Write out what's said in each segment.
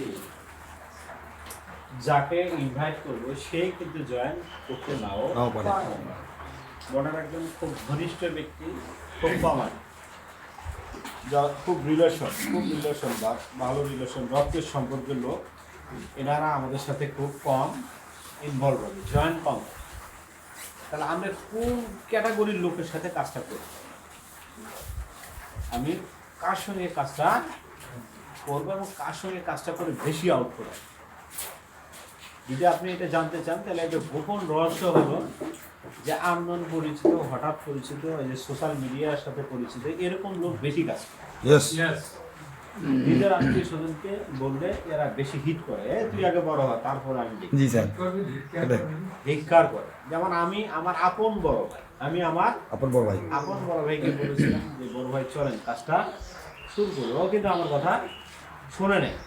বলছি যাকে ইনভাইট করবো সেই কিন্তু জয়েন করতে নাও পারে। বর্ডার একজন খুব ঘনিষ্ঠ ব্যক্তি, খুব কমান, খুব রিলেশন বা ভালো রিলেশন, রক্তের সম্পর্কের লোক, এনারা আমাদের সাথে খুব কম ইনভলভ হবে, জয়েন কম। তাহলে আমরা কোন ক্যাটাগরির লোকের সাথে কাজটা করি? আমি কার সঙ্গে কাজটা করবো এবং কার সঙ্গে কাজটা করে বেশি আউট করবো? যদি আপনি এটা জানতে চান তাহলে একটা গোপন রহস্য হলো যে আননোন পরিচিত, হঠাৎ পরিচিত, এই যে সোশ্যাল মিডিয়ার সাথে পরিচিত, এরকম লোক বেশি কাজ করে। নিজের আত্মীয় স্বজনকে বললে এরা বেশি হিট করে, তুই আগে বড় হ তারপর আমি দেখি। জি স্যার, ধিক্কার করে। যেমন আমি আমার আপন বড় ভাইকে বলেছিলাম যে বড় ভাই চলেন কাজটা শুরু করবো, ও কিন্তু আমার কথা শুনে নেয়।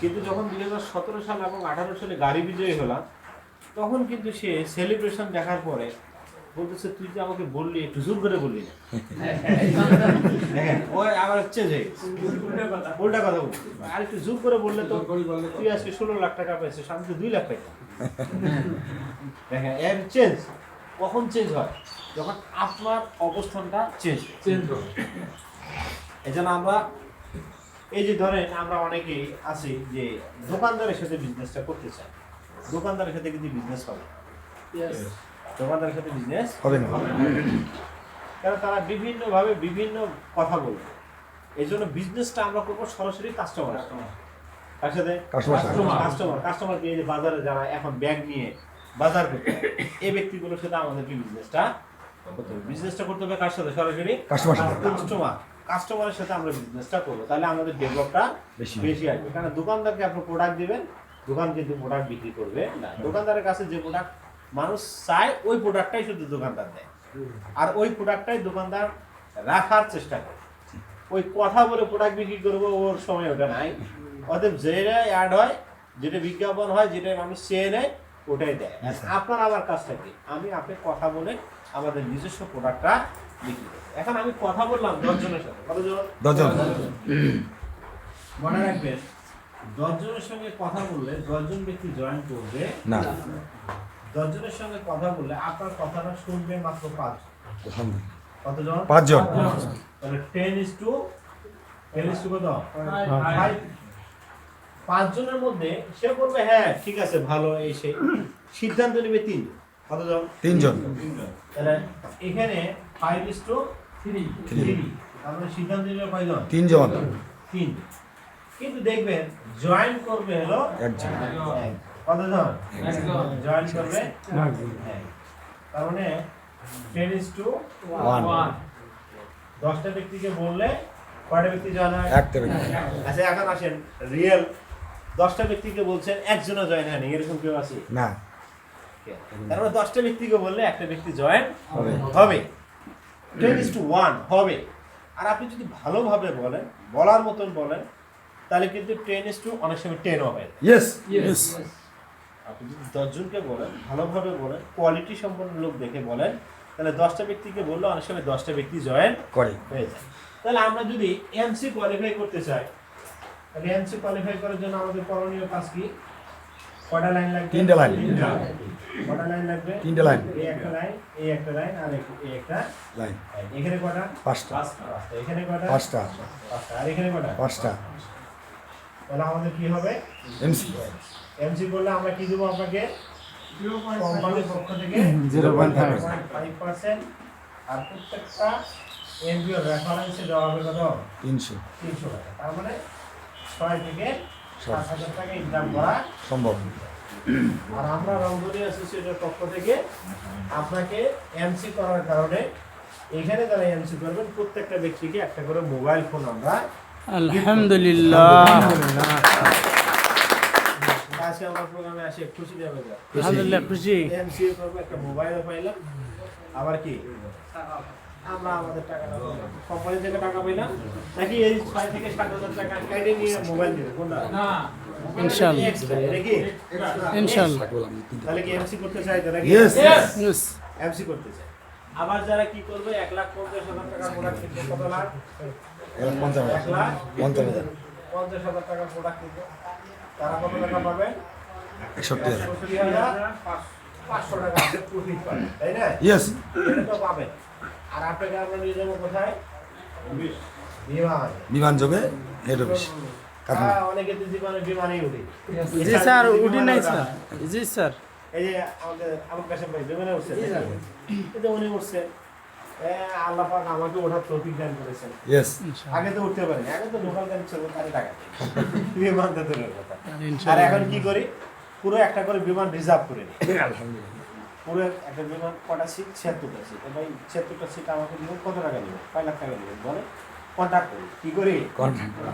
কিন্তু যখন 2017 সাল এবং 2018 সালে গাড়ি বিজয়ী হলাম, তখন কিন্তু সে সেলিব্রেশন দেখার পরে বলতেছে তুই যে আমাকে বললি, একটু জোর করে বললি না। ওই আবার চেঞ্জ হয়ে গেছে, উল্টা কথা বলছি, আর একটু জোর করে বললে তো তুই আজকে 16 লাখ টাকা পাইছিস, আমি তো 2 লাখ পাইতাম। দেখেন এর চেঞ্জ কখন চেঞ্জ হয়? যখন আপনার অবস্থানটা চেঞ্জ হয়। এই জন্য আমরা এই যে ধরেন আমরা অনেকেই আছি যে দোকানদারের সাথে বিজনেসটা করতে চাই, দোকানদারের সাথে কিন্তু বিজনেস হবে, দোকানদারের সাথে বিজনেস হবে না, কারণ তারা বিভিন্নভাবে বিভিন্ন কথা বলবে। এই জন্য বিজনেসটা আমরা করবো সরাসরি কাস্টমার সাথে, কাস্টমারকে এই যে বাজারে যারা এখন ব্যাগ নিয়ে বাজার করতে এই ব্যক্তিগুলোর সাথে আমাদেরকে বিজনেসটা করতে হবে। বিজনেসটা করতে হবে কার সাথে? সরাসরি কাস্টমারের সাথে আমরা বিজনেসটা করবো, তাহলে আমাদের ডেভেলপটা বেশি আসবে। কারণ দোকানদারকে আপনি প্রোডাক্ট দিবেন, দোকান কিন্তু প্রোডাক্ট বিক্রি করবে না। দোকানদারের কাছে যে প্রোডাক্ট মানুষ চায় ওই প্রোডাক্টটাই শুধু দোকানদার দেয়, আর ওই প্রোডাক্টটাই দোকানদার রাখার চেষ্টা করে। ওই কথা বলে প্রোডাক্ট বিক্রি করবো ওর সময় ওটা নাই। অতএব যেটা অ্যাড হয়, যেটা বিজ্ঞাপন হয়, যেটা মানুষ চেয়ে নেয় ওটাই দেয়। আপনার আমার কাজটা কি? আপনি কথা বলে আমাদের নিজস্ব প্রোডাক্টটা বিক্রি করবো। এখন আমি কথা বললাম 10 জনের সাথে, কতজন? 10 জন। মনে রাখবেন 10 জনের সঙ্গে কথা বললে 10 জন ব্যক্তি জয়েন করবে না। 10 জনের সঙ্গে কথা বললে আপনার কথাটা শুনবে মাত্র 5 জন। কতজন? 5 জন। তাহলে 10:10 কত? 5। 5 জনের মধ্যে সে বলবে হ্যাঁ ঠিক আছে ভালো, এই সেই সিদ্ধান্ত নেবে 3 জন। কতজন? 3 জন। তাহলে এখানে 5:3, আমরা সিদ্ধান্ত নেবে কয়জন? 3 জন। 3। কিন্তু দেখবেন জয়েন করবে হলো 1 জন। কতজন? 1 জন জয়েন করবে 1 জন। তার মানে 10:1। 10টা ব্যক্তিকে বললে কয়টা ব্যক্তি জয়েন হয়? একটা ব্যক্তি। আচ্ছা এখন আসেন রিয়েল 10টা ব্যক্তিকে বলছেন একজনও জয়েন হয়নি, এরকম কেউ আছে? না। তার মানে 10টা ব্যক্তিকে বললে একটা ব্যক্তি জয়েন হবে। 10:1 হবে। আর আপনি যদি ভালোভাবে বলেন, বলার মতন বলেন, তাহলে কিন্তু 10:2 অনেক সময় 10ও হয়। আপনি যদি 10 জনকে বলেন, ভালোভাবে বলেন, কোয়ালিটি সম্পন্ন লোক দেখে বলেন, তাহলে 10টা ব্যক্তিকে বললে অনেক সময় 10টা ব্যক্তি জয়েন করে হয়ে যায়। তাহলে আমরা যদি এমসি কোয়ালিফাই করতে চাই, তাহলে এমসি কোয়ালিফাই করার জন্য আমাদের করণীয় কাজ কি? কয়টা লাইন লাগবে? 3টা লাইন। কয়টা লাইন লাগবে? 3টা লাইন। এই একটা লাইন, এই একটা লাইন, আর এই একটা লাইন। এখানে কয়টা? 5টা। এখানে কয়টা? 5টা। আর এখানে কয়টা? 5টা। তাহলে আমাদের কি হবে? এমসি করলে আমরা কি দেবো আপনাকে? কোম্পানির পক্ষ থেকে 0.5%। আর প্রত্যেকটা এনজিও রেফারেন্সে দেওয়া হবে কত? 300 টাকা। তার মানে 6 থেকে 7,000 টাকা ইনকাম করা সম্ভব। আর আমরা রংধনী অ্যাসোসিয়েটের পক্ষ থেকে আপনাকে এমসি করার কারণে এখানে যারা এমসি করবেন প্রত্যেকটা ব্যক্তিকে একটা করে মোবাইল ফোন আমরা আলহামদুলিল্লাহ। আজকে আমার প্রোগ্রামে আসে খুশি যাবে, আলহামদুলিল্লাহ খুশি। এমসি করবে, একটা মোবাইলও পাইলাম, আবার কি আমরা আমাদের টাকাটা কোম্পানি থেকে টাকা পাইলাম, নাকি এই 6 থেকে 7,000 টাকা কেটে নিয়ে মোবাইল দিবে কোনটা? না, ইনশাআল্লাহ। নাকি ইনশাআল্লাহ। তাহলে কি এমসি করতে চাই? নাকি ইয়েস এমসি করতে চাই। আবার যারা কি করবে 1,50,000 টাকা প্রোডাক্ট কিনবে, কত লাখ? 1,50,000। 50,000 টাকার প্রোডাক্ট কিনবে, তারা কত টাকা পাবে? 65,500 টাকা আপনি প্রফিট পাবেন, তাই না? ইয়েস এটা তো পাবেন। আর আপনাকে আমরা নিয়ে যাবো কোথায়? বিমান। বিমান যোগে হেড অফিস কারখানা। অনেকে তো বিমানেই উঠে। জি স্যার উঠি নাই স্যার জি স্যার এই যে আমার কাছে ভাই বিমানে উঠছে, কিন্তু উনি উঠছে, আল্লাহ পাক আমাকে ওঠার তৌফিক দান করেছেন। ইয়েস আগে তো উঠতে পারিনি, আগে তো লোকাল গাড়ি ছিল, তাহলে টাকা বিমান তো দূরের কথা। আর ইনশাআল্লাহ এখন কি করি, পুরো একটা করে বিমান রিজার্ভ করে নিই। পুরো একটা বিমান কটা সিট? 76টা সিট। ভাই 76টা সিট আমাকে দিবেন, কত টাকা দিবেন? 5 লাখ টাকা দিবেন, বলে কন্ট্রাক্ট করি। কি করি?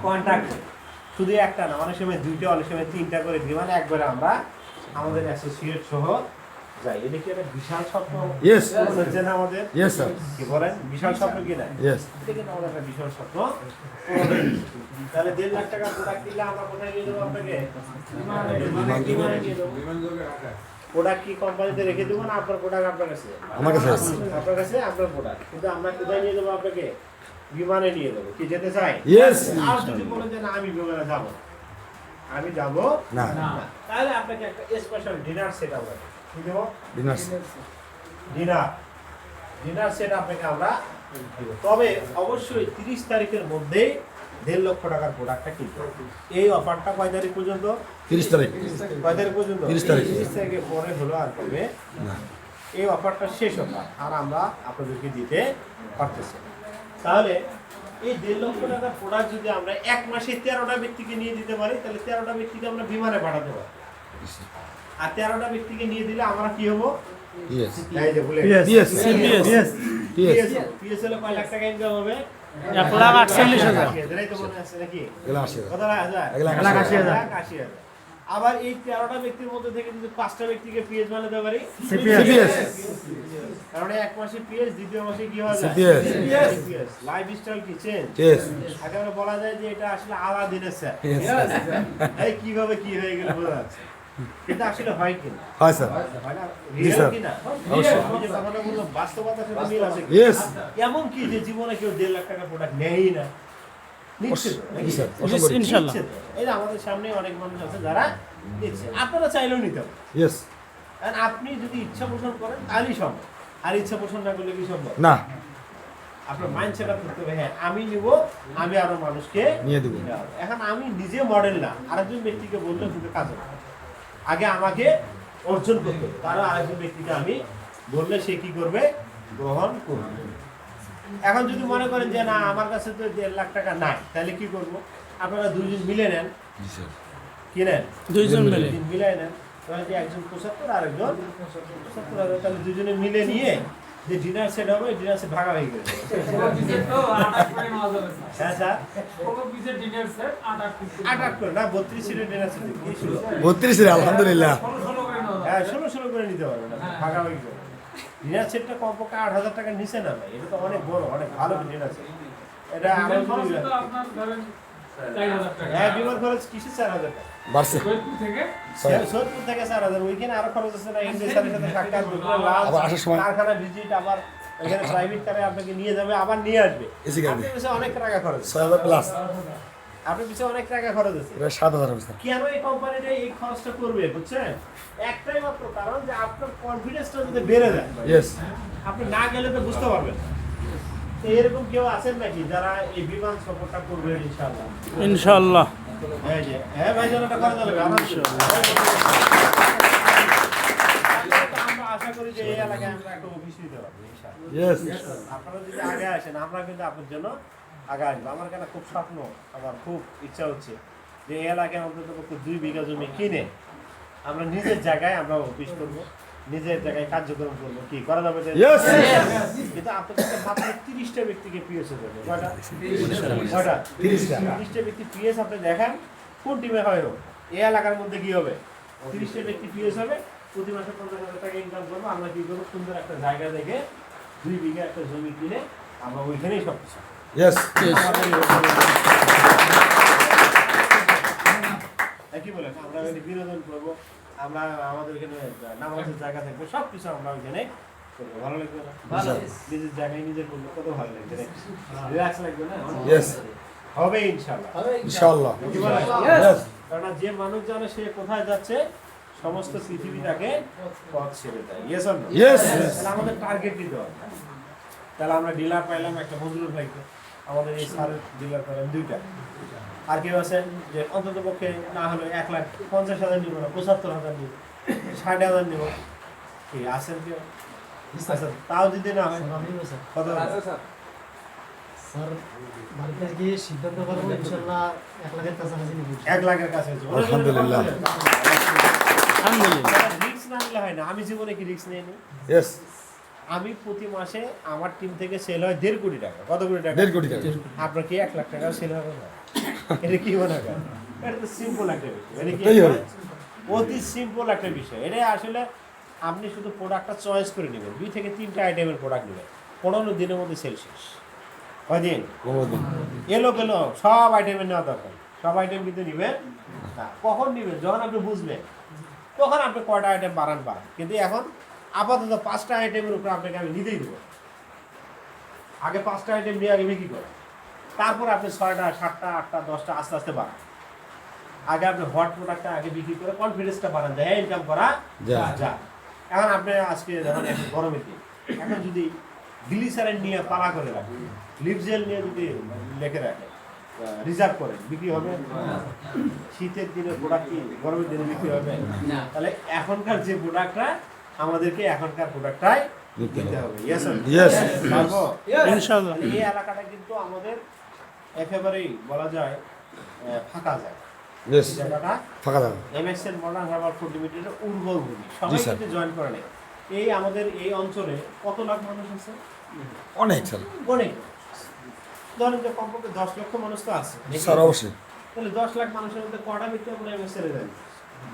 কন্ট্রাক্ট করি। শুধু একটা না, অনেক সময় 2টা, অনেক সময় 3টা করে বিমান একবারে আমরা আমাদের অ্যাসোসিয়েট সহ যাই। এটা কি একটা বিশাল স্বপ্ন? ইয়েস হচ্ছে না আমাদের? ইয়েস স্যার কি বলেন, বিশাল স্বপ্ন কি না? ইয়েস এটা কিন্তু আমাদের একটা বিশাল স্বপ্ন। তাহলে 1.5 লাখ টাকা প্রোডাক্ট কিনলে আমরা কোথায় নিয়ে দেবো আপনাকে? বিমানে নিয়ে দেবো। প্রোডাক্ট কি কোম্পানিতে রেখে দেবো না আপনার প্রোডাক্ট আপনার কাছে? আমার কাছে আছে। আপনার কাছে আপনার প্রোডাক্ট, কিন্তু আমরা কোথায় নিয়ে দেবো আপনাকে? বিমানে নিয়ে দেবো। কি যেতে চাই? ইয়েস আর যদি বলেন যে না আমি বিমানে যাব, আমি যাব না তাহলে আপনাকে একটা স্পেশাল ডিনার সেট আমরা কি দেবো? বিনাশ ডিনার সেট আপনাকে আমরা দেব। তবে অবশ্যই 30 তারিখের মধ্যেই 1.5 লক্ষ টাকার প্রোডাক্টটা কিনতে হবে। এই অফারটা কয় তারিখ পর্যন্ত? 30 তারিখ কয় তারিখ পর্যন্ত? 30 তারিখ। 30 তারিখের পরে হলো আর কবে না এই অফারটা শেষ অফার, আর আমরা আপনাদেরকে দিতে পারতেছি না। তাহলে এই 1.5 লক্ষ টাকার প্রোডাক্ট যদি আমরা এক মাসে 13টা ব্যক্তিকে নিয়ে দিতে পারি, তাহলে 13টা ব্যক্তিকে আমরা বিমানে পাঠাতে পারি। আর 13টা ব্যক্তিকে নিয়ে দিলে আমরা কি হবো? ইয়েস এই যে বলে ইয়েস ইয়েস পিএস হলে কয় লাখ টাকা ইনকাম হবে? 1,48,000 এটাই তো মনে আছে নাকি? এগুলো আসে কত হাজার? 1,80,000। আবার এই 13টা ব্যক্তির মধ্যে থেকে যদি 5টা ব্যক্তিকে পিএস বানাতে পারি, সিপিএস কারণ এক মাসে পিএস, দ্বিতীয় মাসে কি হয়? CPS CPS. লাইফস্টাইল কি চেঞ্জ? ইয়েস একেবারে বলা যায় যে এটা আসলে আলাদিনের স্যার। ইয়েস এই কিভাবে কি হয়ে গেল বোঝা যাচ্ছে, কিন্তু আসলে হয় কিনা? হয় স্যার হয় না? জি, রিয়েল স্যার। কিনা? অবশ্যই। আমি যে কথাটা বললাম বাস্তবতার সাথে মিল আছে কি? ইয়েস এমন কি যে জীবনে কেউ 1.5 লাখ টাকা প্রোডাক্ট নেয়ই না? নিচ্ছে তো, নাকি? জি স্যার জি, অসংখ্য ইনশাআল্লাহ নিচ্ছে তো। এই যে আমাদের সামনে অনেক মানুষ আছে যারা নিচ্ছে, আপনারা চাইলেও নিতে পারেন। ইয়েস আর আপনি যদি ইচ্ছা পোষণ করেন তাহলেই সম্ভব, আর ইচ্ছা পোষণ না করলে কি সম্ভব? না আপনার মাইন্ড সেট আপ করতে হবে, হ্যাঁ আমি নিব, আমি আরো মানুষকে নিয়ে দেবো দেওয়া। এখন আমি নিজে মডেল না, আরেকজন ব্যক্তিকে বললে কিন্তু কাজ হবে। আগে আমাকে অর্জন করতে হবে, তারা আরেকজন ব্যক্তিকে আমি বললে সে কি করবে? গ্রহণ করবে। এখন যদি মনে করেন যে না আমার কাছে তো 1.5 লাখ টাকা নাই, তাহলে কি করব? আপনারা দুইজন মিলে নেন, জি স্যার কি নেন? দুইজন মিলে দুইজন মিলে নেন। তাহলে যে একজন 75 আর একজন 70, তাহলে দুজনে মিলে নিয়ে যে ডিনার সেট হবে, ডিনার সেট ভাগাভাগি করে দেবো। হ্যাঁ স্যার, 8 করে না, 32 সিটের ডিনার সেট কি ছিল? 32 রে আলহামদুলিল্লাহ হ্যাঁ 16 করে নিতে পারবে না, ভাগাভাগি করে। ডিনার সেটটা কমপক্ষে 8,000 টাকার নিচে না ভাই, এটা তো অনেক বড়, অনেক ভালো ডিনার সেট। এটা আমার হ্যাঁ বিমান খরচ কিসে 4,000 টাকা? বাড়ছে সৈয়দপুর থেকে 4,000, ওইখানে আরো খরচ আছে না, এমডি স্যারের সাথে সাক্ষাৎ, আবার আসার সময় কারখানা ভিজিট, আবার এখানে প্রাইভেট কারে আপনাকে নিয়ে যাবে, আবার নিয়ে আসবে। এসি গাড়ি আপনার পিছনে অনেক টাকা খরচ, 6000 প্লাস আপনার পিছনে অনেক টাকা খরচ আছে। প্রায় 7000 হবে স্যার কেন এই কোম্পানিটা এই খরচটা করবে বুঝছেন? একটাই মাত্র কারণ যে আপনার কনফিডেন্সটা যদি বেড়ে যায়, ইয়েস আপনি না গেলে তো বুঝতে পারবেন। তো এরকম কেউ আছেন নাকি যারা এই বিমান সফরটা করবে ইনশাআল্লাহ? ইনশাআল্লাহ এই যে হ্যাঁ ভাই জানাটা করে দেবে আলহামদুলিল্লাহ। আমরা আশা করি যে এই এলাকায় আমরা একটা অফিস দিতে পারবো ইনশাআল্লাহ। ইয়েস আপনারা যদি আগে আসেন, আমরা কিন্তু আপনার জন্য আগে আসবো। আমার কেন খুব স্বপ্ন, আমার খুব ইচ্ছা হচ্ছে যে এই এলাকায় অন্তত 2 বিঘা জমি কিনে আমরা নিজের জায়গায় আমরা অফিস করবো, নিজের জায়গায় কার্যক্রম করবো। কি করা যাবে? ইয়েস কিন্তু আপনাদেরকে মাত্র 30টা ব্যক্তিকে পিএস দেবে। কয়টা? 30টা ব্যক্তি পিএস আপনি দেখেন কোন টিমে হয় হোক, এই এলাকার মধ্যে কি হবে? 30টা ব্যক্তি পিএস হবে, প্রতি মাসে 50,000 টাকা ইনকাম করবো। আমরা কি করবো? সুন্দর একটা জায়গা দেখে 2 বিঘা একটা জমি কিনে আমরা ওইখানেই সব কিছু ইয়েস কি বলেন, আমরা ওখানে বিনোদন করবো, আমরা আমাদের এখানে নামাজের জায়গা থাকবে, সব কিছু আমরা ওইখানে করবো। ভালো লাগবে না? নিজের জায়গায় নিজের করলে কত ভালো লাগবে, রিল্যাক্স লাগবে না? ইয়েস হবে ইনশাআল্লাহ। ইনশাআল্লাহ। কি বলে? Yes. কারণ যে মানুষ জানে সে কোথায় যাচ্ছে সমস্ত পৃথিবী তাকে পথ ছেড়ে দেয়। Yes or no? Yes. তাহলে আমাদের টার্গেট দিতে হবে। তাহলে আমরা ডিলার পাইলাম একটা মজুর ভাইকে, আমাদের এই সারের ডিলার পাইলাম 2টা। আর কেউ আছে যে অন্তত পক্ষে না হলে 1,50,000 নিব না, 75,000 নিব, 60,000 নিব। কি আছেন কেউ? আচ্ছা, তাও যদি না হয় কত হবে? স্যার বাড়িতে গিয়ে সিদ্ধান্ত করবো ইনশাল্লাহ 1 লাখের কাছাকাছি নিব 1 লাখের কাছে হচ্ছে। আলহামদুলিল্লাহ। আলহামদুলিল্লাহ। রিস্ক না নিলে হয় না। আমি জীবনে কি রিস্ক নিয়ে নিই? Yes. আমি প্রতি মাসে আমার টিম থেকে সেল হয় 1.5 কোটি টাকা। কত কোটি টাকা? 1.5 কোটি টাকা। আপনার কি 1 লাখ টাকা সেল হবে না? এটা কি মনে করেন? এটা তো সিম্পল একটা বিষয়। এটা কি তাই হবে। অতি সিম্পল একটা বিষয়। এটা আসলে আপনি শুধু প্রোডাক্টটা চয়েস করে নেবেন। 2 থেকে 3টা আইটেমের প্রোডাক্ট নেবেন। 15 দিনের মধ্যে সেল শেষ। কয়দিন? কোনদিন। এলো সব আইটেমের নেওয়া দরকার। সব আইটেম কিন্তু নেবেন না। কখন নেবেন? যখন আপনি বুঝবেন তখন আপনি কয়টা আইটেম বাড়ান। কিন্তু এখন আপাতত 5টা আইটেমের উপরে আপনাকে আমি নিতেই দেবো। আগে 5টা আইটেম নিয়ে আগে বিক্রি করেন, তারপর আপনি 6টা 7টা 8টা 10টা আস্তে আস্তে বাড়ান। আগে আপনি হট প্রোডাক্টটা আগে বিক্রি করে কনফিডেন্সটা বাড়ান যে হ্যাঁ ইনকাম করা যা। এখন আপনি আজকে যখন এখন গরমের দিন, এখন যদি গ্লিসারিন নিয়ে পালা করে রাখেন, লিপ জেল নিয়ে যদি লেখে রাখেন, রিজার্ভ করেন, বিক্রি হবে? শীতের দিনে প্রোডাক্ট কি গরমের দিনে বিক্রি হবে? তাহলে এখনকার যে প্রোডাক্টটা আমাদেরকে এখনকার প্রোডাক্টটাই দিতে হবে। Yes Yes. পারবো? ইনশাআল্লাহ। এই এলাকাটা কিন্তু আমাদের একেবারেই বলা যায় ফাঁকা যায়। Yes. এই জায়গাটা ফাঁকা থাকা। এমএসএন মডার্ন হার্বাল ফুড লিমিটেডের উর্বর ভূমি, সবাই জি, স্যার। কিন্তু জয়েন করে নেয়। এই আমাদের এই অঞ্চলে কত লাখ মানুষ আছে? অনেক স্যার। অনেক। ধরেন যে কমপক্ষে 10 লক্ষ মানুষ তো আছে। স্যার অবশ্যই। তাহলে 10 লাখ মানুষের মধ্যে কটা ব্যক্তি আমরা এমএসএন এ জানি?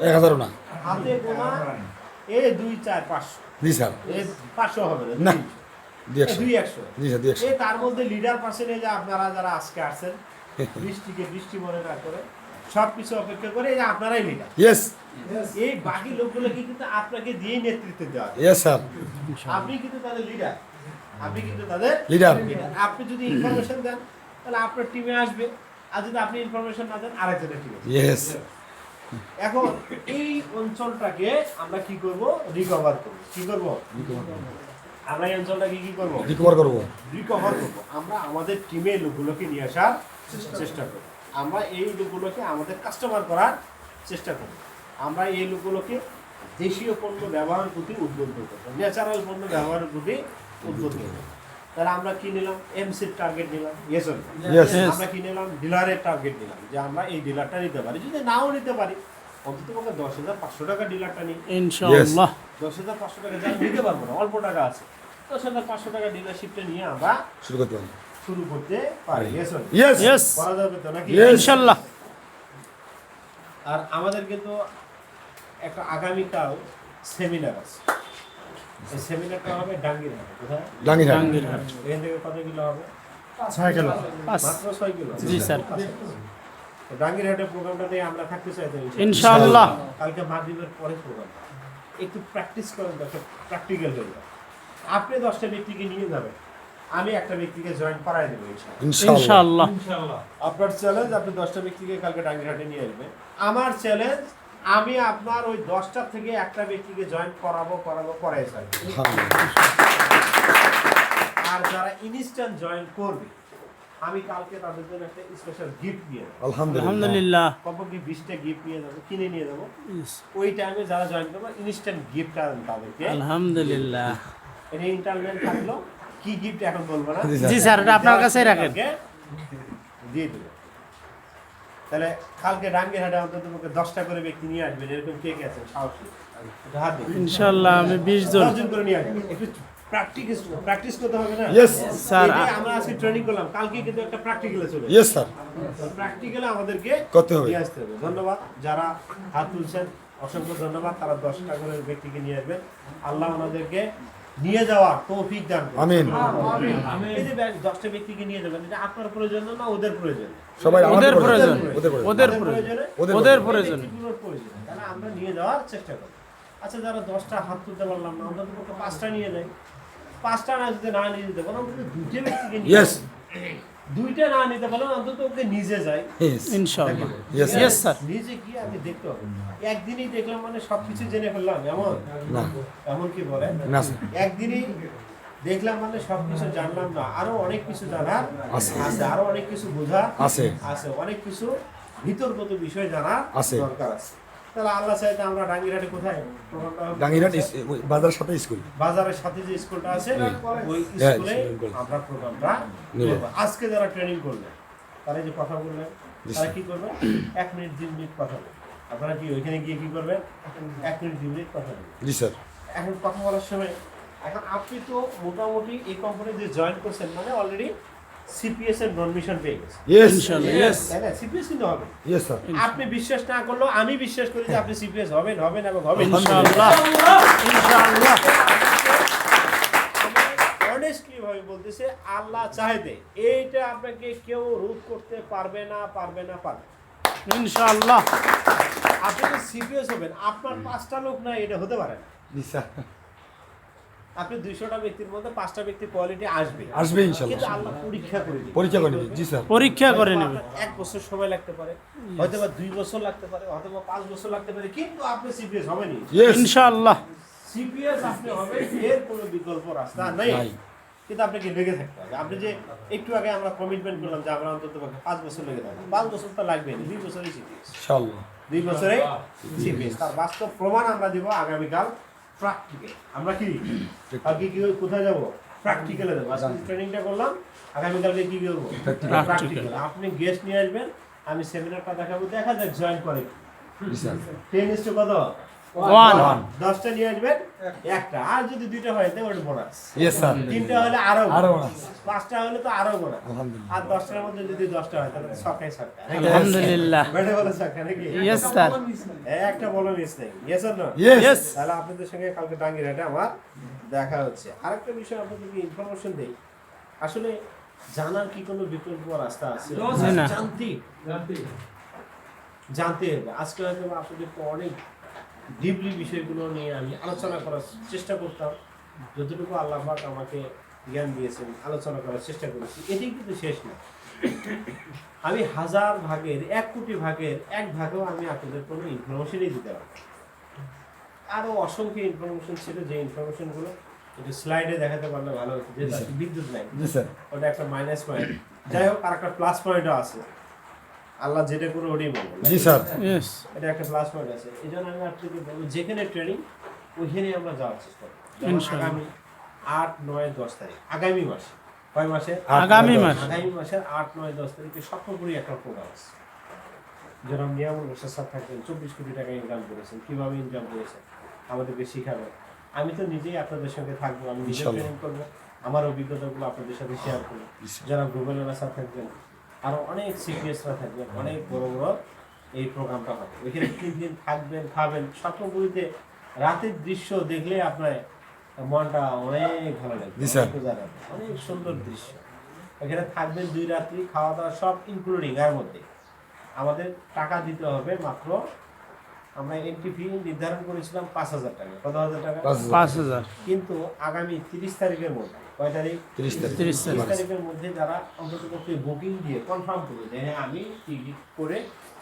1000 না। হাতে গোনা 2, 4, 500। জি স্যার। 500 হবে না। না। 200। 200। জি স্যার 200। তার মধ্যে লিডার পার্সেন্টেজ আপনারা যারা আজকে আসছেন, বৃষ্টিকে বৃষ্টি মনে না করে সব কিছু অপেক্ষা করে এই যে আপনারাই লিডার। Yes. এই বাকি লোকগুলোকে কিন্তু আপনাকে দিয়ে নেতৃত্ব দেওয়া হয়। Yes sir. আপনি কিন্তু তাদের লিডার। আপনি কিন্তু তাদের Leader. আপনি যদি ইনফরমেশন দেন তাহলে আপনার টিমে আসবে, আর যদি আপনি ইনফরমেশন না দেন আরেকজনের টিমে। Yes. এখন এই অঞ্চলটাকে আমরা কি করব? রিকভার করব। কি করব? আমরা এই অঞ্চলটাকে কি করব? রিকভার করব। রিকভার করব। আমরা আমাদের টিমের লোকগুলোকে নিয়ে আসার চেষ্টা করব। আমরা এই লোকগুলোকে আমাদের কাস্টমার করার চেষ্টা করব। আমরা এই লোকগুলোকে দেশীয় পণ্য ব্যবহারের প্রতি উদ্বুদ্ধ করব, ন্যাচারাল পণ্য ব্যবহারের প্রতি উদ্বুদ্ধ করব। তাহলে আমরা কি নিলাম? এমসির টার্গেট নিলাম। Yes or no? Yes. আমরা কি নিলাম? ডিলারের টার্গেট নিলাম, যে আমরা এই ডিলারটা নিতে পারি। যদি নাও নিতে পারি অন্তত পক্ষে 10,500 টাকা ডিলারটা নিই। ইনশাআল্লাহ। 10,500 টাকা যা নিতে পারবো না, অল্প টাকা আছে, 10,500 টাকা ডিলারশিপটা নিয়ে আমরা শুরু করতে হবে। শুরু করতে পারি। Yes or no? Yes. Yes. করা যাবে তো নাকি? Yes. ইনশাআল্লাহ। আর আমাদের কিন্তু একটা আগামীকাল সেমিনার আছে। এই সেমিনারটা হবে ডাঙ্গিরহাটে। কোথায়? ডাঙ্গিরহাট। টাঙ্গিরহাট। এখান থেকে কত কিলো হবে? 6 কিলো মাত্র 6 কিলো। জি স্যার। তো ডাঙ্গিরহাটের প্রোগ্রামটাতে আমরা থাকতে চাই তো ইনশাআল্লাহ। কালকে মাগরিবের পরে প্রোগ্রাম। একটু প্র্যাকটিস করেন, একটা প্র্যাকটিক্যাল হয়ে যায়। আপনি 10টা ব্যক্তিকে নিয়ে যাবেন, আমি একটা ব্যক্তিকে জয়েন করাই দেবো ইনশাআল্লাহ। ইনশাআল্লাহ। আপনার চ্যালেঞ্জ আপনি 10টা ব্যক্তিকে কালকে ডাঙ্গিরহাটে নিয়ে আসবেন। আমার চ্যালেঞ্জ আমি আপনার ওই 10টা থেকে একটা ব্যক্তিকে জয়েন করাই চাই। আর যারা ইনস্ট্যান্ট জয়েন করবে আমি কালকে তাদের জন্য একটা স্পেশাল গিফট নিয়ে যাবো। আলহামদুলিল্লাহ। আলহামদুলিল্লাহ। কমপক্ষে 20টা গিফট নিয়ে যাবো, কিনে নিয়ে যাবো। Yes. ওই টাইমে যারা জয়েন করবে ইনস্ট্যান্ট গিফট তাদেরকে। আলহামদুলিল্লাহ। এটা ইন্টারভিউ থাকলো, কি গিফট এখন বলবো না। জি স্যার, এটা আপনার কাছেই রাখেন। কালকে দিয়ে দেবো। তাহলে কালকে ডাঙ্গিরহাটে অন্তত 10টা করে ব্যক্তি নিয়ে আসবেন, এরকম কে কে আছেন সাহসী? একটু হাত দিন। ইনশাআল্লাহ আমি 20 জন। 10 জন করে নিয়ে আসবেন। একটু প্র্যাকটিস করতে হবে না? Yes. স্যার, এই যে আমরা আজকে ট্রেনিং করলাম, কালকে কিন্তু একটা প্র্যাকটিক্যালে চলে Yes স্যার। প্র্যাকটিক্যালে আমাদেরকে করতে হবে। নিয়ে আসতে হবে। ধন্যবাদ যারা হাত তুলছেন, অসংখ্য ধন্যবাদ। তারা 10টা করে ব্যক্তিকে নিয়ে আসবেন। আল্লাহ ওনাদেরকে নিয়ে যাওয়া তৌফিক দান করুন। আমিন। এই যে 10টা ব্যক্তিকে নিয়ে যাবেন, এটা আপনার প্রয়োজন না ওদের প্রয়োজন? সবাই ওদের আমাদের প্রয়োজন। ওদের প্রয়োজন। ওদের আমাদের প্রয়োজন। প্রয়োজনে? ওদের প্রয়োজন। ব্যক্তিগুলোর প্রয়োজনে। তাহলে আমরা নিয়ে যাওয়ার চেষ্টা করি। আচ্ছা, যারা 10টা হাত তুলতে পারলাম না, অন্তত পক্ষে 5টা নিয়ে যাই। 5টা না যদি না নিয়ে যেতে পারো, অন্তত 2টে ব্যক্তিকে নিয়ে Yes. যাই। দুইটা না নিতে পারলে অন্তত ওকে নিজে যায় Yes. ইনশাআল্লাহ Yes, sir. ইয়েস স্যার নিজে গিয়ে আমি দেখতে হবে একদিনই দেখলাম মানে সবকিছু জেনে ফেললাম না এমন কি বলে না স্যার একদিনই দেখলাম মানে সবকিছু জানলাম না আরো অনেক কিছু জানার আছে। আছে আরো অনেক কিছু বোঝা আছে। আছে অনেক কিছু ভিতরগত বিষয় জানা আছে। দরকার আছে তাহলে আল্লাহ চাইতে আমরা ডাঙ্গিরহাটে কোথায় প্রোগ্রামটা হবে? ডাঙ্গিরহাট বাজার সাথে স্কুল বাজারের সাথে যে স্কুলটা আছে ওই হ্যাঁ, স্কুলে স্কুল। আমরা প্রোগ্রামটা নেব। করব। আজকে যারা ট্রেনিং করবে তারা এই যে কথা বললেন জি, তারা স্যার। কি করবে 1 মিনিট 2 মিনিট কথা বলবে আপনারা কি ওইখানে গিয়ে কি করবেন 1 মিনিট 2 মিনিট কথা বলবেন জি স্যার এখন কথা বলার সময় এখন আপনি তো মোটামুটি এই কোম্পানিতে জয়েন করছেন মানে অলরেডি সিপিএস এর নন মিশন পেয়ে গেছেন ইয়েস ইনশাআল্লাহ ইয়েস তাই না সিপিএস কিন্তু হবে ইয়েস স্যার আপনি বিশ্বাস না করলেও আমি বিশ্বাস করি যে আপনি সিপিএস হবেন হবেন এবং হবেন ইনশাআল্লাহ ইনশাআল্লাহ অনেস্টলি ভাবে বলতেছে আল্লাহ চাইতে এইটা আপনাকে কেউ রোধ করতে পারবে না ইনশাআল্লাহ আপনি তো সিপিএস হবেন আপনার 5টা লোক না এটা হতে পারে না জি স্যার আপনি 200টা ব্যক্তির মধ্যে 5টা ব্যক্তির কোয়ালিটি আসবে আসবে কিন্তু ইনশাল্লাহ আল্লাহ পরীক্ষা করে দিবে পরীক্ষা করে নিবি জি স্যার পরীক্ষা করে নেবে 1 বছর সময় লাগতে পারে হয়তো বা 2 বছর লাগতে পারে হয়তো বা 5 বছর লাগতে পারে কিন্তু আপনি সিপিএস হবেনই ইয়েস ইনশাআল্লাহ সিপিএস আপনি হবেন এর কোনো বিকল্প রাস্তা নেই নাই। কিন্তু আপনাকে লেগে থাকতে হবে আপনি যে একটু আগে আমরা কমিটমেন্ট করলাম যে আমরা অন্তত 5 বছর লেগে থাকবো 5 বছর তো লাগবে না 2 বছরই সিপিএস ইনশাআল্লাহ 2 বছরে সিপিএস তার বাস্তব প্রমাণ আমরা দিব আগামীকাল প্র্যাকটিক্যাল আমরা কি আগে কি কোথায় যাব প্র্যাকটিক্যালে যাব আজকে ট্রেনিংটা করলাম আগামীকালকে কি করব Practical. প্র্যাকটিক্যাল আপনি গেস্ট নিয়ে আসবেন আমি সেমিনারটা দেখাবো দেখা যাক জয়েন করে জি স্যার 10 ইস টু কত 1 10টা নিয়ে আসবেন একটা আর যদি দুইটা হয় তাহলে ওটা বোনাস ইয়েস স্যার তিনটা হলে আরো আরো bonus। পাঁচটা হলে তো আরো বোনাস আলহামদুলিল্লাহ আর 10টার মধ্যে যদি 10টা হয় তাহলে ছক্কায় ছক্কা আলহামদুলিল্লাহ বেটে বলে ছক্কা নাকি ইয়েস স্যার একটা বলো মিস নেই yes or no yes yes তাহলে আপনাদের সঙ্গে কালকে ডাঙ্গিরহাটে আমার দেখা হচ্ছে আরেকটা বিষয় আপনাদেরকে ইনফরমেশন দেই আসলে জানার কি কোনো বিকল্প রাস্তা আছে জি না। জানতে হবে আজকে হয়তো আপনাদেরকে অনেক ডিপলি বিষয়গুলো নিয়ে আমি আলোচনা করার চেষ্টা করতাম যতটুকু আল্লাহ পাক আমাকে জ্ঞান দিয়েছেন আলোচনা করার চেষ্টা করেছি এটি কিন্তু শেষ না আমি 1000 ভাগের 1 কোটি ভাগের 1 ভাগেও আমি আপনাদের কোনো ইনফরমেশনই দিতে পারবো না। আরও অসংখ্য ইনফরমেশন ছিল যে ইনফরমেশনগুলো একটু স্লাইডে দেখাতে পারলে ভালো হতো যেহেতু আজকে বিদ্যুৎ নাই জি স্যার ওটা একটা মাইনাস পয়েন্ট যাই হোক আর একটা প্লাস পয়েন্টও আছে আল্লাহ যেটা করে ওটাই বলবো জি স্যার ইয়েস এটা একটা প্লাস পয়েন্ট আছে এই জন্য আমি আপনাকে বলবো যেখানে ট্রেনিং ওইখানে আমরা যাওয়ার চেষ্টা করবো যেমন ইনশাআল্লাহ। আগামী 8, 9, 10 তারিখ আগামী মাসে কয় মাসে আগামী মাস আগামী মাসের 8, 9, 10 তারিখে স্বপ্নপুরি একটা প্রোগ্রাম আছে যেরকম নিয়ামুল হোসেন স্যার থাকবেন 24 কোটি টাকা ইনকাম করেছেন কিভাবে ইনকাম করেছেন আমাদেরকে শিখাবেন আমি তো নিজেই আপনাদের সঙ্গে থাকবো আমি নিজে ইনশাআল্লাহ। ট্রেনিং করবো আমার অভিজ্ঞতাগুলো আপনাদের সাথে শেয়ার করবো যারা গ্লোবাল স্যার থাকবেন আরো অনেক সিপিএসরা থাকবেন অনেক বড় বড় এই প্রোগ্রামটা হবে ওইখানে 3 দিন থাকবেন খাবেন স্বপ্নপুরীতে রাতের দৃশ্য দেখলে আপনার মনটা অনেক ভালো লাগবে জি স্যার। অনেক সুন্দর দৃশ্য এখানে থাকবেন 2 রাত্রি খাওয়া দাওয়া সব ইনক্লুডিং এর মধ্যে আমাদের টাকা দিতে হবে মাত্র আমরা এন্ট্রি ফি নির্ধারণ করেছিলাম 5000 টাকা কত হাজার টাকা 5000 কিন্তু আগামী 30 তারিখের মধ্যে কয় তারিখ 30 তারিখ 30 30 তারিখের মধ্যে যারা অন্ততপক্ষে বুকিং দিয়ে কনফার্ম করবে যে হ্যাঁ আমি টিকিট করে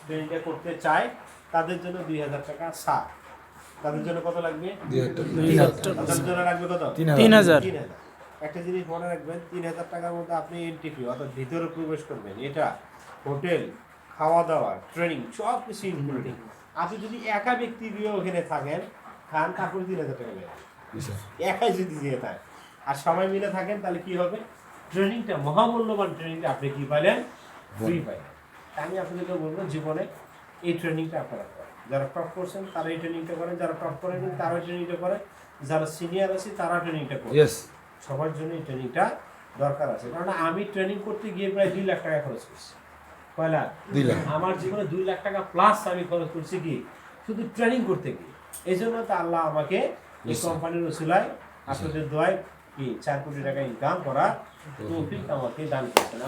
ট্রেনটা করতে চাই তাদের জন্য 2000 টাকা ছাড় তাদের জন্য কত লাগবে 3000 তাদের জন্য লাগবে কত 3000 3000 একটা জিনিস মনে রাখবেন 3000 টাকার মধ্যে আপনি এন্ট্রি ফি অর্থাৎ ভিতরে প্রবেশ করবেন এটা হোটেল খাওয়া দাওয়া ট্রেনিং সব কিছু ইনক্লুডিং আপনি যদি একা ব্যক্তি দিয়ে ওখানে থাকেন খান তারপরে 3000 টাকা লাগবে জি স্যার একাই যদি দিয়ে থাকে আর সবাই মিলে থাকেন তাহলে কি হবে ট্রেনিংটা মহামূল্যবান ট্রেনিংটা আপনি কি পাইলেন ফ্রি পাইলেন আমি আপনাদেরকে বলবো জীবনে এই ট্রেনিংটা আপনারা করেন যারা টপ করছেন তারা এই ট্রেনিংটা করেন যারা টপ করেন তারা এই ট্রেনিংটা করেন যারা সিনিয়র আছে তারা ট্রেনিংটা করেন ইয়েস সবার জন্য এই ট্রেনিংটা দরকার আছে কারণ আমি ট্রেনিং করতে গিয়ে প্রায় 2 লাখ টাকা খরচ করছি কয়লা 2 লাখ আমার জীবনে 2 লাখ টাকা প্লাস আমি খরচ করছি কি শুধু ট্রেনিং করতে গিয়ে এই জন্য তো আল্লাহ আমাকে এই কোম্পানির উসিলায় আপনাদের দোয়ায় কি 4 কোটি টাকা ইনকাম করা তৌফিক আমাকে দান করেছেন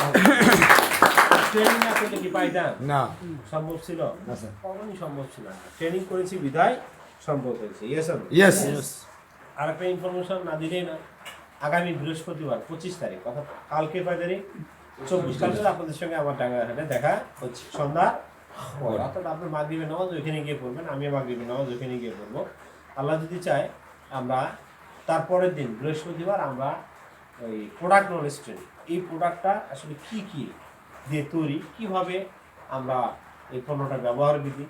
ট্রেনিং না করলে কি পাইতাম না সম্ভব ছিল না স্যার কখনই সম্ভব ছিল না ট্রেনিং করেছি বিদায় সম্ভব হয়েছে ইয়েস ইয়েস আর একটা ইনফরমেশন না দিলেই না আগামী বৃহস্পতিবার 25 তারিখ অর্থাৎ কালকে কয় তারিখ 24 তারিখে আপনাদের সঙ্গে আমার ডাঙ্গাঘাটে দেখা হচ্ছে সন্ধ্যা পর। অর্থাৎ আপনি মাগরিবের নামাজ ওইখানে গিয়ে পড়বেন, আমিও মাগরিবের নামাজ ওইখানে গিয়ে পড়বো। আল্লাহ যদি চায় আমরা তারপরের দিন বৃহস্পতিবার আমরা ওই প্রোডাক্ট নলেজ ট্রেনিং, এই প্রোডাক্টটা আসলে কি কি দিয়ে তৈরি, কিভাবে আমরা এই পণ্যটা ব্যবহার বিধি,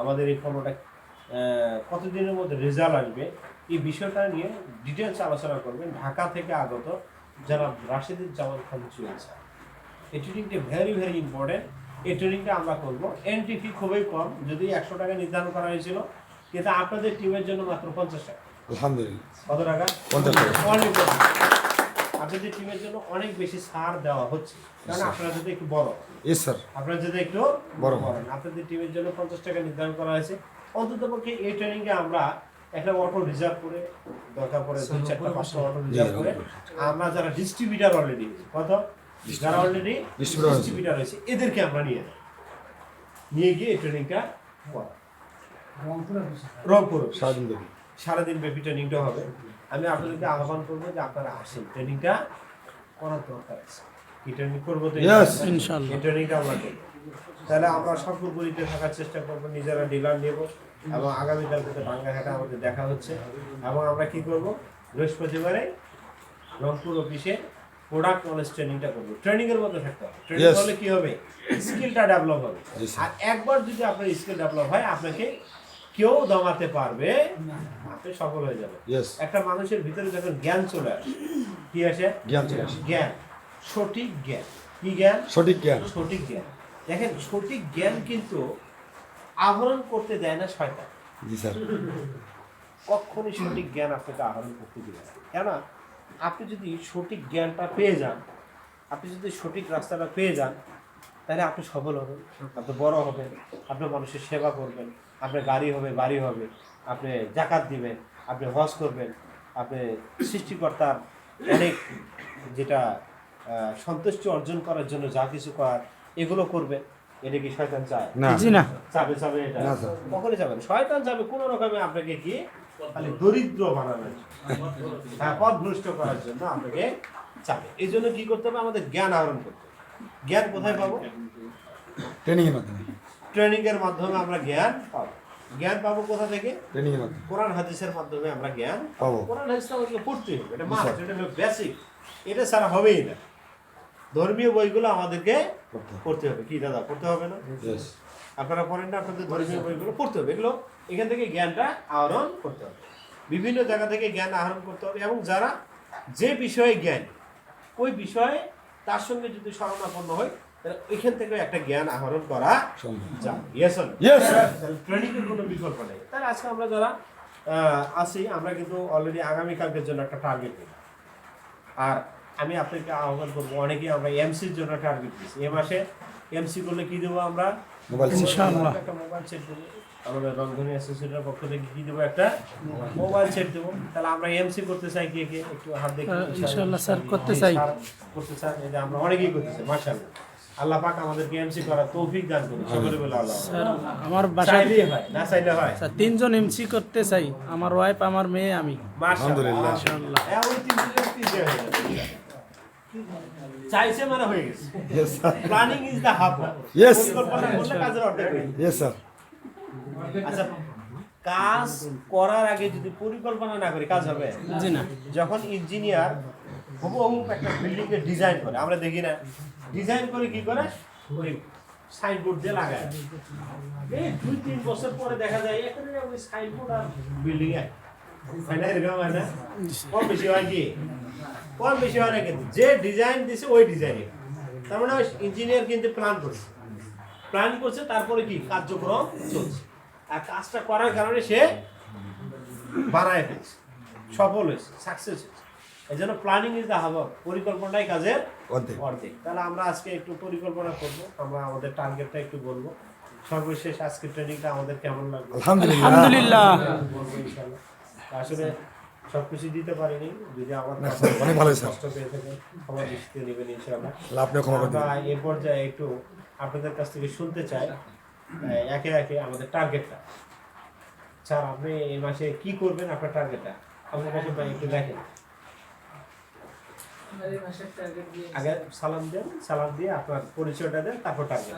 আমাদের এই পণ্যটা কতদিনের মধ্যে রেজাল্ট আসবে, এই বিষয়টা নিয়ে ডিটেলস আলোচনা করবেন ঢাকা থেকে আগত যারা রাশিদুজ্জামান খান চলছে। এই ট্রেনিংটা ভেরি ভেরি ইম্পর্টেন্ট। এই ট্রেনিংটা আমরা করবো। এন্ট্রি ফি খুবই কম, যদি 100 টাকা নির্ধারণ করা হয়েছিল, কিন্তু আপনাদের টিমের জন্য মাত্র 50 টাকা। আলহামদুলিল্লাহ। কত টাকা? 50 টাকা। অনেক বেশি। আপনাদের টিমের জন্য অনেক বেশি ছাড় দেওয়া হচ্ছে, কারণ আপনারা যদি একটু বড়, ইয়েস স্যার। আপনারা যদি একটু বড় করেন, আপনাদের টিমের জন্য 50 টাকা নির্ধারণ করা হয়েছে। অন্ততপক্ষে এই ট্রেনিংয়ে আমরা একটা অটো রিজার্ভ করে, দরকার পড়ে 2-4-5টা অটো রিজার্ভ করে, আমরা যারা ডিস্ট্রিবিউটার অলরেডি, কত যারা অলরেডি ডিস্ট্রিবিউটার হয়েছে, এদেরকে আমরা নিয়ে গিয়ে এই ট্রেনিংটা করা। রংপুর সারাদিন ব্যাপী ট্রেনিংটা হবে। আমি আপনাদেরকে আহ্বান করবো যে আপনারা আসেন, ট্রেনিংটা করার দরকার আছে। কি ট্রেনিং করবো তো ইনশাআল্লাহ। এই ট্রেনিংটা আমরা করবো। তাহলে আমরা সর্বোপরিতে থাকার চেষ্টা করবো, নিজেরা ডিলার নেব, এবং আগামীকালকে বাংলাঘাটে আমাদের দেখা হচ্ছে। এবং আমরা কি করব, বৃহস্পতিবারে রংপুর অফিসে প্রোডাক্ট নলেজ ট্রেনিংটা করবো। ট্রেনিং এর মধ্যে থাকতে হবে। ট্রেনিং হলে কি হবে, স্কিলটা ডেভেলপ হবে। আর একবার যদি আপনার স্কিল ডেভেলপ হয়, আপনাকে কেউ দমাতে পারবে, আপনি সফল হয়ে যাবে। একটা মানুষের ভিতরে যখন জ্ঞান চলে আসে, কি আসে? জ্ঞান, সঠিক জ্ঞান। কি জ্ঞান? সঠিক জ্ঞান। সঠিক জ্ঞান। দেখেন, সঠিক জ্ঞান কিন্তু আহরণ করতে দেয় না শয়তান। জি স্যার। কখনই সঠিক জ্ঞান আপনাকে আহরণ করতে দিবে না। কেন? আপনি যদি সঠিক জ্ঞানটা পেয়ে যান, আপনি যদি সঠিক রাস্তাটা পেয়ে যান, তাহলে আপনি সফল হবেন, আপনি বড় হবেন, আপনি মানুষের সেবা করবেন, আপনার গাড়ি হবে, বাড়ি হবে, আপনি জাকাত দিবেন, আপনি হজ করবেন, আপনি সৃষ্টিকর্তার অনেক যেটা সন্তুষ্টি অর্জন করার জন্য যা কিছু করার, এগুলো করবেন। এটা কি শয়তান চায়? জি না। চাবে এটা কখনই যাবে না। শয়তান যাবে কোনো রকমে আপনাকে কি খালি দরিদ্র বানানোর জন্য, পথভ্রষ্ট করার জন্য আপনাকে চাবে। এই জন্য কি করতে হবে, আমাদের জ্ঞান আহরণ করতে হবে। জ্ঞান কোথায় পাবো? ট্রেনিং এর মাধ্যমে। ট্রেনিং এর মাধ্যমে আমরা জ্ঞান পাবো। জ্ঞান পাবো কোথা থেকে? ট্রেনিং এর মাধ্যমে। কোরআন হাদিসের মাধ্যমে আমরা জ্ঞান পাবো। কোরআন হাদিসটা আমাদেরকে পড়তে হবে, এটা মাস্ট, এটা হলো বেসিক, এটা ছাড়া হবেই না। ধর্মীয় বইগুলো আমাদেরকে পড়তে হবে। কি দাদা, পড়তে হবে না? আপনারা পড়েন না? আপনাদের ধর্মীয় বইগুলো পড়তে হবে। এগুলো এখান থেকে জ্ঞানটা আহরণ করতে হবে, বিভিন্ন জায়গা থেকে জ্ঞান আহরণ করতে হবে। এবং যারা যে বিষয়ে জ্ঞান, ওই বিষয়ে তার সঙ্গে যদি শরণাপন্ন হয়, তাহলে ওইখান থেকে একটা জ্ঞান আহরণ করা যায়। ইয়েস ট্রেনিং এর কোনো বিকল্প নেই। তাহলে আজকে আমরা যারা আছি, আমরা কিন্তু অলরেডি আগামীকালকের জন্য একটা টার্গেট নিই। আর আমি আপনাকে আহ্বান করবো, অনেকেই আমরা এমসির জন্য টার্গেট দিচ্ছি। এ মাসে এমসি করলে কি দেবো আমরা? ইনশাআল্লাহ একটা মোবাইল সেট দেবো। আমাদের রংধনী অ্যাসোসিয়েশনের পক্ষ থেকে কি দেবো? একটা মোবাইল সেট দেবো। তাহলে আমরা এমসি করতে চাই, কে কে একটু হাত দেখি। ইনশাআল্লাহ স্যার, করতে চাই। করতে চাই, এই যে আমরা অনেকেই করতে চাই। মাশাআল্লাহ, আল্লাহ পাক আমাদেরকে এমসি করার তৌফিক দান করুন। সকলে বলে আল্লাহ। স্যার আমার বাসায় চাইলেই হয়, না চাইলে হয়। স্যার 3 জন এমসি করতে চাই, আমার ওয়াইফ, আমার মেয়ে, আমি। আলহামদুলিল্লাহ। ইনশাআল্লাহ। ওই তিনজনের হয়ে যাবে। চাইছে মানে হয়ে গেছে। Yes sir. Planning is the half. Yes. পরিকল্পনা করলে কাজের অর্ধেক হয়ে যায়। Yes sir. আচ্ছা, কাজ করার আগে যদি পরিকল্পনা না করি, কাজ হবে? জি না। যখন ইঞ্জিনিয়ার হুবহু একটা বিল্ডিং এর ডিজাইন করে, আমরা দেখি না, ডিজাইন করে কি করে, ওই সাইনবোর্ড দিয়ে লাগায়। এই 2-3 বছর পরে দেখা যায় এখানে ওই সাইনবোর্ড আর বিল্ডিং এ হয় না, এরকম হয় না? কম বেশি হয় কি? কম বেশি হয় না, কিন্তু যে ডিজাইন দিছে ওই ডিজাইনে। তার মানে ইঞ্জিনিয়ার কিন্তু প্ল্যান করছে, তারপরে কি কার্যক্রম চলছে। আর কাজটা করার কারণে সে বানায় ফেলছে, সফল হয়েছে, সাকসেস হয়েছে। এই জন্য প্ল্যানিং ইজ দ্য হাব। পরিকল্পনাটাই কাজের অর্ধেক। তাহলে আমরা আজকে একটু পরিকল্পনা করবো, আমরা আমাদের টার্গেটটা একটু বলবো। সর্বশেষ আজকে ট্রেনিংটা আমাদের কেমন লাগবে? আলহামদুলিল্লাহ। বলবো ইনশাআল্লাহ। আসলে সবকিছু দিতে পারিনি, যদি আমার অনেক ভালো স্যার। কষ্ট পেয়ে থাকে ক্ষমা দৃষ্টিতে নেবেন ইনশাআল্লাহ। আপনি ক্ষমা করে দিন। আমরা এই পর্যায়ে একটু আপনাদের কাছ থেকে শুনতে চাই একে একে আমাদের টার্গেটটা। স্যার, আপনি এই মাসে কি করবেন, আপনার টার্গেটটা আপনার কাছে একটু দেখেন। আগে সালাম দেন, সালাম দিয়ে আপনার পরিচয়টা দেন, তারপর টার্গেট।